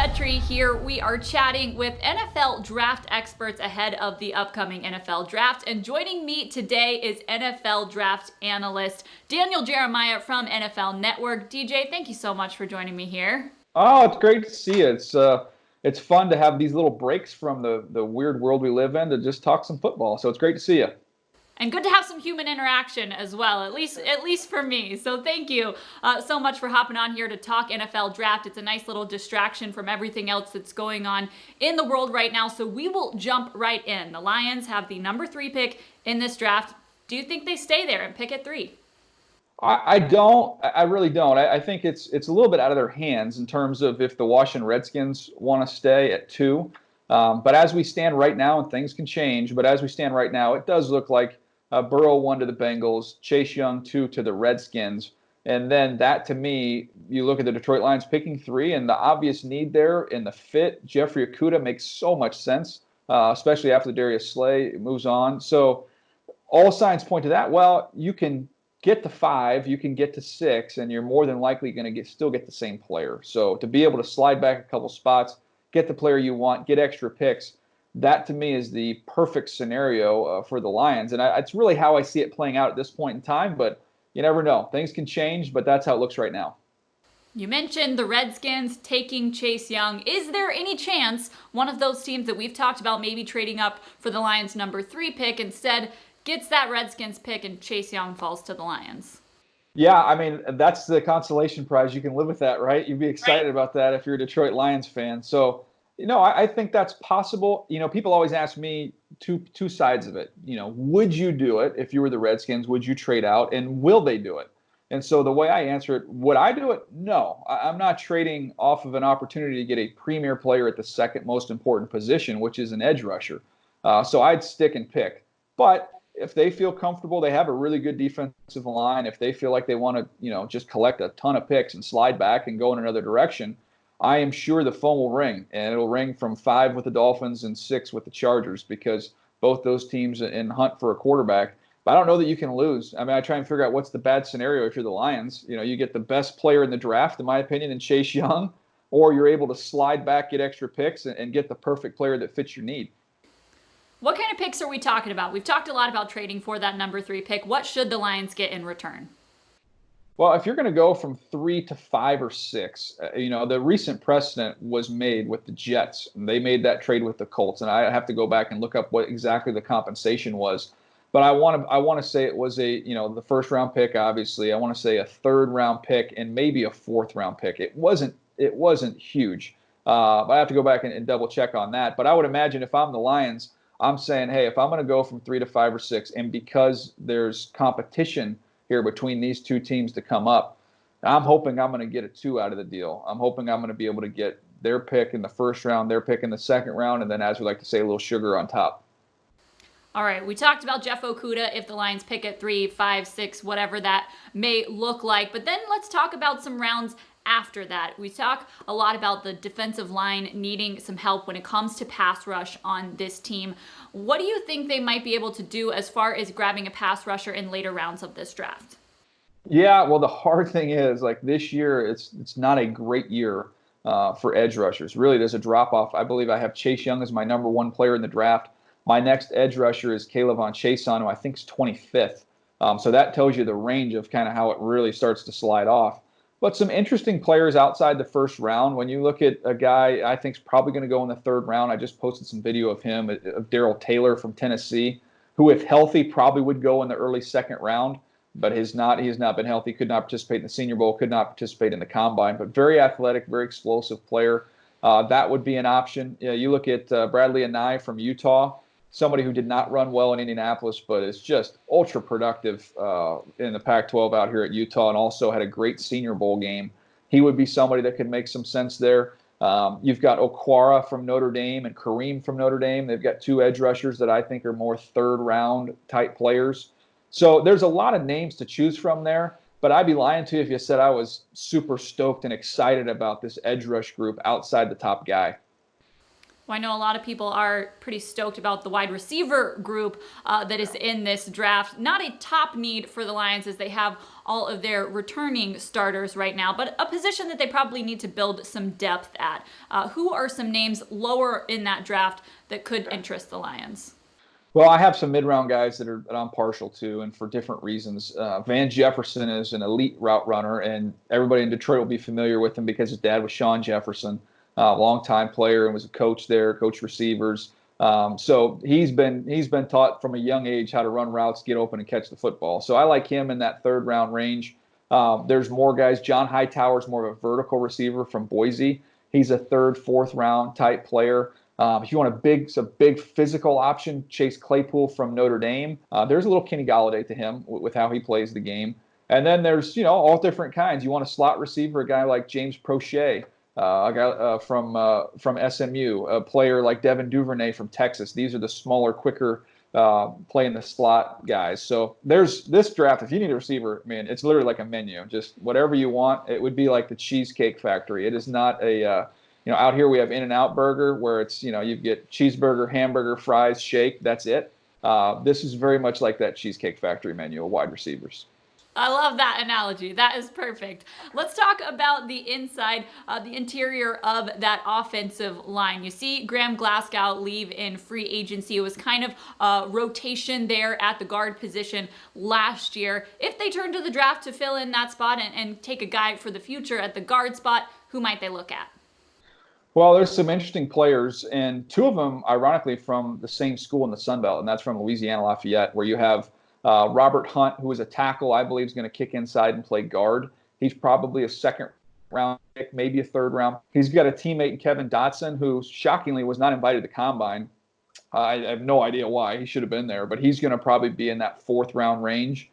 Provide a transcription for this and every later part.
Petry here. We are chatting with NFL draft experts ahead of the upcoming NFL draft. And joining me today is NFL draft analyst Daniel Jeremiah from NFL Network. DJ, thank you so much for joining me here. Oh, it's great to see you. It's fun to have these little breaks from the weird world we live in to just talk some football. So it's great to see you. And good to have some human interaction as well, at least for me. So thank you so much for hopping on here to talk NFL draft. It's a nice little distraction from everything else that's going on in the world right now. So we will jump right in. The Lions have the number 3 pick in this draft. Do you think they stay there and pick at 3? I don't. I really don't. I think it's a little bit out of their hands in terms of if the Washington Redskins want to stay at 2. But as we stand right now, and things can change, but as we stand right now, it does look like Burrow 1 to the Bengals, Chase Young 2 to the Redskins. And then that, to me, you look at the Detroit Lions picking 3 and the obvious need there and the fit. Jeffrey Okudah makes so much sense, especially after Darius Slay moves on. So all signs point to that. Well, you can get to 5, you can get to 6, and you're more than likely going to still get the same player. So to be able to slide back a couple spots, get the player you want, get extra picks, that to me is the perfect scenario for the Lions. And it's really how I see it playing out at this point in time, but you never know. Things can change, but that's how it looks right now. You mentioned the Redskins taking Chase Young. Is there any chance one of those teams that we've talked about maybe trading up for the Lions' number 3 pick instead gets that Redskins pick and Chase Young falls to the Lions? Yeah, I mean, that's the consolation prize. You can live with that, right? You'd be excited about that if you're a Detroit Lions fan. So, I think that's possible. People always ask me two sides of it. Would you do it if you were the Redskins? Would you trade out? And will they do it? And so the way I answer it, would I do it? No. I'm not trading off of an opportunity to get a premier player at the second most important position, which is an edge rusher. So I'd stick and pick. But if they feel comfortable, they have a really good defensive line. If they feel like they want to, just collect a ton of picks and slide back and go in another direction, I am sure the phone will ring, and it'll ring from 5 with the Dolphins and 6 with the Chargers because both those teams in hunt for a quarterback. But I don't know that you can lose. I mean, I try and figure out what's the bad scenario if you're the Lions. You get the best player in the draft, in my opinion, in Chase Young, or you're able to slide back, get extra picks, and get the perfect player that fits your need. What kind of picks are we talking about? We've talked a lot about trading for that number 3 pick. What should the Lions get in return? Well, if you're going to go from 3 to 5 or 6, the recent precedent was made with the Jets. And they made that trade with the Colts, and I have to go back and look up what exactly the compensation was. But I want to say it was the first round pick. Obviously, I want to say a 3rd round pick and maybe a 4th round pick. It wasn't huge. But I have to go back and double check on that. But I would imagine if I'm the Lions, I'm saying, hey, if I'm going to go from 3 to 5 or 6, and because there's competition here between these two teams to come up, I'm hoping I'm going to get a 2 out of the deal. I'm hoping I'm going to be able to get their pick in the 1st round, their pick in the 2nd round, and then, as we like to say, a little sugar on top. All right, we talked about Jeff Okudah if the Lions pick at 3, 5, 6, whatever that may look like. But then let's talk about some rounds after that. We talk a lot about the defensive line needing some help when it comes to pass rush on this team. What do you think they might be able to do as far as grabbing a pass rusher in later rounds of this draft? Yeah, well, the hard thing is, like this year, it's not a great year for edge rushers. Really, there's a drop-off. I believe I have Chase Young as my number 1 player in the draft. My next edge rusher is Caleb on Chason, who I think is 25th. So that tells you the range of kind of how it really starts to slide off. But some interesting players outside the 1st round. When you look at a guy I think is probably going to go in the 3rd round, I just posted some video of him, of Darrell Taylor from Tennessee, who, if healthy, probably would go in the early 2nd round. But he has not been healthy, could not participate in the Senior Bowl, could not participate in the Combine. But very athletic, very explosive player. That would be an option. You look at Bradley Anae from Utah, somebody who did not run well in Indianapolis, but is just ultra productive in the Pac-12 out here at Utah, and also had a great Senior Bowl game. He would be somebody that could make some sense there. You've got Okwara from Notre Dame and Kareem from Notre Dame. They've got 2 edge rushers that I think are more 3rd round type players. So there's a lot of names to choose from there, but I'd be lying to you if you said I was super stoked and excited about this edge rush group outside the top guy. Well, I know a lot of people are pretty stoked about the wide receiver group that is in this draft. Not a top need for the Lions as they have all of their returning starters right now, but a position that they probably need to build some depth at. Who are some names lower in that draft that could interest the Lions? Well, I have some mid-round guys that I'm partial to, and for different reasons. Van Jefferson is an elite route runner, and everybody in Detroit will be familiar with him because his dad was Sean Jefferson, longtime player and was a coach there, coached receivers. So he's been taught from a young age how to run routes, get open, and catch the football. So I like him in that third-round range. There's more guys. John Hightower is more of a vertical receiver from Boise. He's a third, fourth-round type player. If you want a big physical option, Chase Claypool from Notre Dame. There's a little Kenny Galladay to him with how he plays the game. And then there's, all different kinds. You want a slot receiver, a guy like James Prochet, a guy from SMU, a player like Devin Duvernay from Texas. These are the smaller, quicker, play in the slot guys. So there's this draft. If you need a receiver, man, it's literally like a menu. Just whatever you want. It would be like the Cheesecake Factory. It is not a out here we have In-N-Out Burger where it's, you get cheeseburger, hamburger, fries, shake. That's it. This is very much like that Cheesecake Factory menu of wide receivers. I love that analogy. That is perfect. Let's talk about the inside, the interior of that offensive line. You see Graham Glasgow leave in free agency. It was kind of a rotation there at the guard position last year. If they turn to the draft to fill in that spot and take a guy for the future at the guard spot, who might they look at? Well, there's some interesting players, and two of them, ironically, from the same school in the Sun Belt, and that's from Louisiana Lafayette, where you have Robert Hunt, who is a tackle, I believe is going to kick inside and play guard. He's probably a second-round pick, maybe a third-round. He's got a teammate in Kevin Dotson, who shockingly was not invited to the Combine. I have no idea why. He should have been there, but he's going to probably be in that fourth-round range.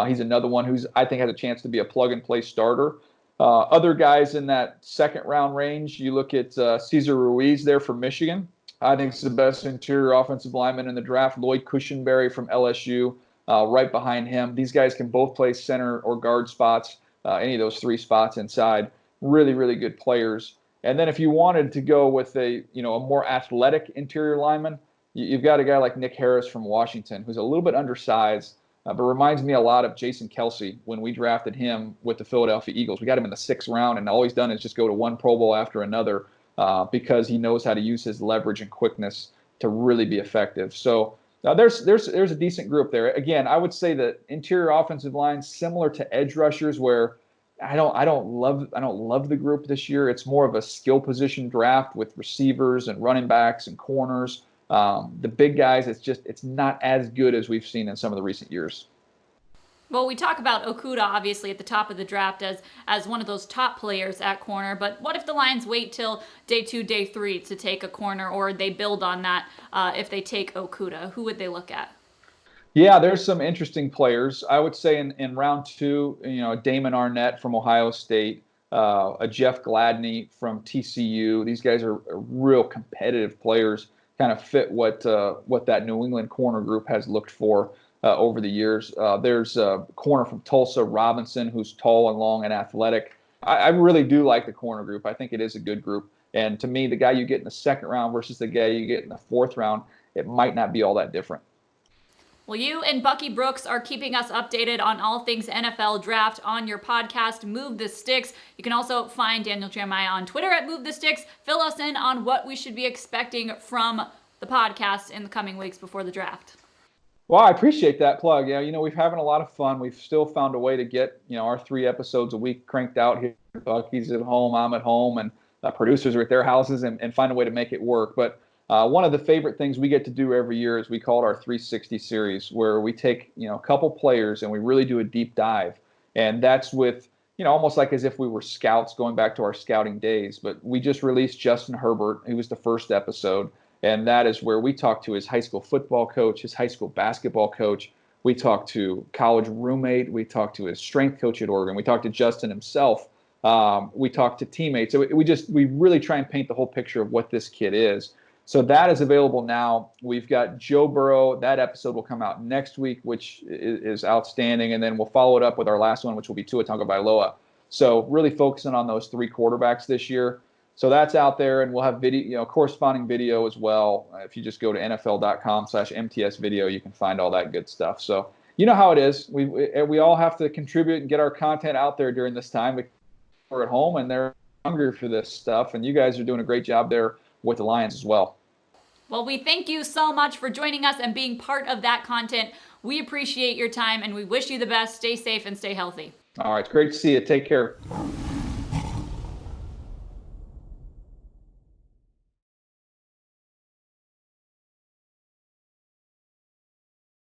He's another one who's, I think, has a chance to be a plug-and-play starter. Other guys in that second-round range, you look at Cesar Ruiz there from Michigan. I think he's the best interior offensive lineman in the draft. Lloyd Cushenberry from LSU, right behind him. These guys can both play center or guard spots, any of those three spots inside. Really, really good players. And then if you wanted to go with a more athletic interior lineman, you've got a guy like Nick Harris from Washington, who's a little bit undersized, but reminds me a lot of Jason Kelsey when we drafted him with the Philadelphia Eagles. We got him in the 6th round, and all he's done is just go to one Pro Bowl after another because he knows how to use his leverage and quickness to really be effective. So there's a decent group there. Again, I would say that interior offensive line similar to edge rushers, where I don't love the group this year. It's more of a skill position draft with receivers and running backs and corners. The big guys, it's not as good as we've seen in some of the recent years. Well, we talk about Okudah obviously at the top of the draft as one of those top players at corner, but what if the Lions wait till day 2, day 3 to take a corner, or they build on that if they take Okudah? Who would they look at? Yeah, there's some interesting players. I would say in round 2, Damon Arnett from Ohio State, a Jeff Gladney from TCU. These guys are real competitive players, kind of fit what that New England corner group has looked for over the years. There's a corner from Tulsa, Robinson, who's tall and long and athletic. I really do like the corner group. I think it is a good group. And to me, the guy you get in the 2nd round versus the guy you get in the 4th round, it might not be all that different. Well, you and Bucky Brooks are keeping us updated on all things NFL draft on your podcast, Move the Sticks. You can also find Daniel Jeremiah on Twitter at Move the Sticks. Fill us in on what we should be expecting from the podcast in the coming weeks before the draft. Well, I appreciate that plug. Yeah, we're having a lot of fun. We've still found a way to get, our 3 episodes a week cranked out here. Bucky's at home, I'm at home, and producers are at their houses and find a way to make it work. But one of the favorite things we get to do every year is we call it our 360 series, where we take, a couple players and we really do a deep dive. And that's with, almost like as if we were scouts going back to our scouting days. But we just released Justin Herbert, who was the first episode. And that is where we talk to his high school football coach, his high school basketball coach. We talk to college roommate. We talk to his strength coach at Oregon. We talk to Justin himself. We talk to teammates. So we really try and paint the whole picture of what this kid is. So that is available now. We've got Joe Burrow. That episode will come out next week, which is outstanding. And then we'll follow it up with our last one, which will be Tua Tagovailoa. So really focusing on those 3 quarterbacks this year. So that's out there, and we'll have video, corresponding video as well. If you just go to NFL.com/MTS video, you can find all that good stuff. So you know how it is. We all have to contribute and get our content out there during this time. We're at home, and they're hungry for this stuff, and you guys are doing a great job there with the Lions as well. Well, we thank you so much for joining us and being part of that content. We appreciate your time, and we wish you the best. Stay safe and stay healthy. All right, it's great to see you. Take care.